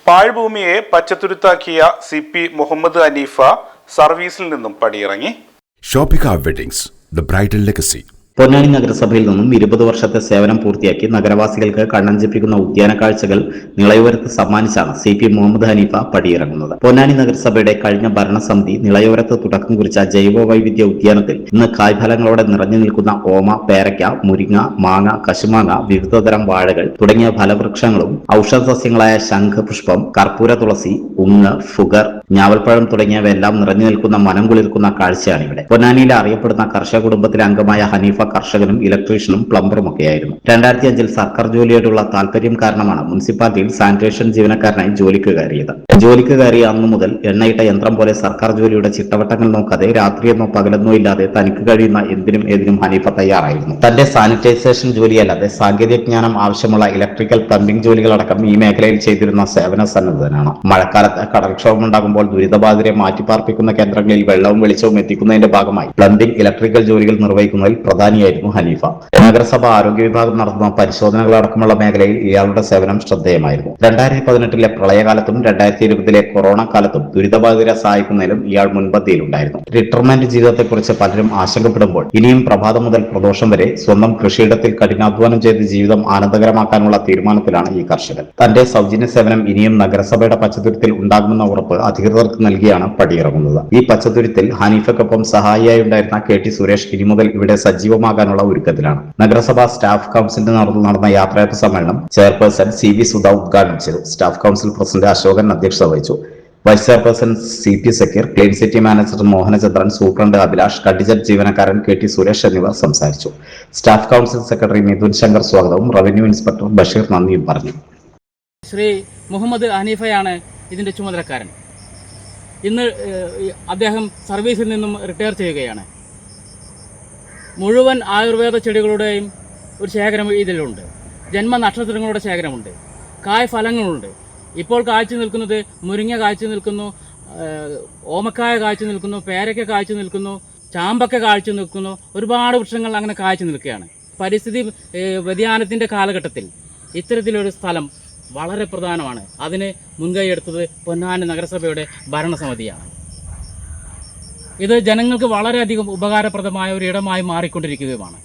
പാഴ്ഭൂമിയെ പച്ചത്തുരുത്താക്കിയ CP Muhammad Hanifa സർവീസിൽ നിന്നും പടിയിറങ്ങി. Shopika weddings, the bridal legacy. Ponnani നഗരസഭയിൽ നിന്നും 20 വർഷത്തെ സേവനം പൂർത്തിയാക്കി നഗരവാസികൾക്ക് കണ്ണഞ്ചിപ്പിക്കുന്ന ഉദ്യാന കാഴ്ചകൾ നിളയോരത്ത് സമ്മാനിച്ചാണ് CP മുഹമ്മദ് ഹനീഫ പടിയിറങ്ങുന്നത്. പൊന്നാനി നഗരസഭയുടെ കഴിഞ്ഞ ഭരണസമിതി നിളയോരത്ത് തുടക്കം കുറിച്ച ജൈവ വൈവിധ്യ ഉദ്യാനത്തിൽ ഇന്ന് കായ്ഫലങ്ങളോടെ നിറഞ്ഞു നിൽക്കുന്ന ഓമ, പേരയ്ക്ക, മുരിങ്ങ, മാങ്ങ, കശുമാങ്ങ, വിവിധതരം വാഴകൾ തുടങ്ങിയ ഫലവൃക്ഷങ്ങളും ഔഷധസസ്യങ്ങളായ ശംഖ് പുഷ്പം, കർപ്പൂര തുളസി, ഉങ്ങ്, ഫുഗർ, ഞാവൽപ്പഴം തുടങ്ങിയവയെല്ലാം നിറഞ്ഞു നിൽക്കുന്ന മനം കുളിർക്കുന്ന കാഴ്ചയാണ് ഇവിടെ. പൊന്നാനിയിലെ അറിയപ്പെടുന്ന കർഷക കുടുംബത്തിലെ അംഗമായ ഹനീഫ കർഷകനും ഇലക്ട്രീഷ്യനും പ്ലംബറും ഒക്കെയായിരുന്നു. 2005 സർക്കാർ ജോലിയോടുള്ള താല്പര്യം കാരണമാണ് മുനിസിപ്പാലിറ്റിയിൽ സാനിറ്റേഷൻ ജീവനക്കാരനായി ജോലിക്ക് കയറിയത്. ജോലിക്ക് കയറിയ അന്നു മുതൽ എണ്ണയിട്ട യന്ത്രം പോലെ സർക്കാർ ജോലിയുടെ ചിട്ടവട്ടങ്ങൾ നോക്കാതെ രാത്രിയെന്നോ പകലെന്നോ ഇല്ലാതെ തനിക്ക് കഴിയുന്ന എന്തിനും ഏതിനും ഹനീഫ തയ്യാറായിരുന്നു. തന്റെ സാനിറ്റൈസേഷൻ ജോലിയല്ലാതെ സാങ്കേതിക ജ്ഞാനം ആവശ്യമുള്ള ഇലക്ട്രിക്കൽ, പ്ലംബിംഗ് ജോലികളടക്കം ഈ മേഖലയിൽ ചെയ്തിരുന്ന സേവന സന്നദ്ധനാണ്. മഴക്കാലത്ത് കടൽക്ഷോഭം ഉണ്ടാകുമ്പോൾ ദുരിതബാധിതരെ മാറ്റിപ്പാർപ്പിക്കുന്ന കേന്ദ്രങ്ങളിൽ വെള്ളവും വെളിച്ചവും എത്തിക്കുന്നതിന്റെ ഭാഗമായി പ്ലംബിംഗ്, ഇലക്ട്രിക്കൽ ജോലികൾ നിർവഹിക്കുന്നതിൽ പ്രധാനിയായിരുന്നു ഹനീഫ. നഗരസഭ ആരോഗ്യ വിഭാഗം നടത്തുന്ന പരിശോധനകളടക്കമുള്ള മേഖലയിൽ ഇയാളുടെ സേവനം ശ്രദ്ധേയമായിരുന്നു. 2018 പ്രളയകാലത്തും 2020 കൊറോണ കാലത്തും ദുരിതബാധിതരെ സഹായിക്കുന്നതിലും ഇയാൾ മുൻപന്തിയിലുണ്ടായിരുന്നു. റിട്ടയർമെന്റ് ജീവിതത്തെക്കുറിച്ച് പലരും ആശങ്കപ്പെടുമ്പോൾ ഇനിയും പ്രഭാതം മുതൽ പ്രദോഷം വരെ സ്വന്തം കൃഷിയിടത്തിൽ കഠിനാധ്വാനം ചെയ്ത് ജീവിതം ആനന്ദകരമാക്കാനുള്ള തീരുമാനത്തിലാണ് ഈ കർഷകൻ. തന്റെ സൗജന്യ സേവനം ഇനിയും നഗരസഭയുടെ പച്ചത്തുരുത്തിൽ ഉണ്ടാകുമെന്ന ഉറപ്പ് അധികൃതർക്ക് നൽകിയാണ് പടിയിറങ്ങുന്നത്. ഈ പച്ചത്തുരുത്തിൽ ഹനീഫയ്ക്കൊപ്പം സഹായിയായി ഉണ്ടായിരുന്ന KT സുരേഷ് ഇനി മുതൽ ഇവിടെ സജീവമാകാനുള്ള ഒരുക്കത്തിലാണ്. നഗരസഭാ സ്റ്റാഫ് കൌൺസിലിന്റെ നടന്ന യാത്രയപ്പ് സമ്മേളനം ചെയർപേഴ്സൺ CV സുധ ഉദ്ഘാടനം ചെയ്തു. സ്റ്റാഫ് കൌൺസിൽ പ്രസിഡന്റ് അശോകൻ അധ്യക്ഷത വഹിച്ചു. Vice chairperson CP Sakkeer, clean city manager Mohanachandran, superintendent Abhilash, കഡിജറ്റ് ജീവനക്കാരൻ KT സുരേഷ് എന്നിവർ സംസാരിച്ചു. Staff council secretary Mithun Shankar സ്വാഗതവും റവന്യൂ ഇൻസ്പെക്ടർ ബഷീർ നന്ദിയും പറഞ്ഞു. ശ്രീ മുഹമ്മദ് ഹനീഫയാണ് ഇതിന്റെ ചുമതലക്കാരൻ. ഇന്ന് അദ്ദേഹം സർവീസിൽ നിന്നും റിട്ടയർ ചെയ്യുകയാണ്. മുഴുവൻ ആയുർവേദ ചെടികളുടെയും ഒരു ശേഖരം ഇതിലുണ്ട്. ജന്മനക്ഷത്രങ്ങളുടെ ശേഖരമുണ്ട്. കായ്ഫലങ്ങളുണ്ട്. ഇപ്പോൾ കായ്ച്ചു നിൽക്കുന്നത് മുരിങ്ങ കായ്ച്ചു നിൽക്കുന്നു, ഓമക്കായ കായ്ച്ചു നിൽക്കുന്നു, പേരയ്ക്ക കായ്ച്ചു നിൽക്കുന്നു, ചാമ്പക്ക കായ്ച്ചു നിൽക്കുന്നു. ഒരുപാട് വൃക്ഷങ്ങൾ അങ്ങനെ കായ്ച്ചു നിൽക്കുകയാണ്. പരിസ്ഥിതി വ്യതിയാനത്തിൻ്റെ കാലഘട്ടത്തിൽ ഇത്തരത്തിലൊരു സ്ഥലം വളരെ പ്രധാനമാണ്. അതിന് മുൻകൈയെടുത്തത് പൊന്നാനി നഗരസഭയുടെ ഭരണസമിതിയാണ്. ഇത് ജനങ്ങൾക്ക് വളരെയധികം ഉപകാരപ്രദമായ ഒരു ഇടമായി മാറിക്കൊണ്ടിരിക്കുകയുമാണ്.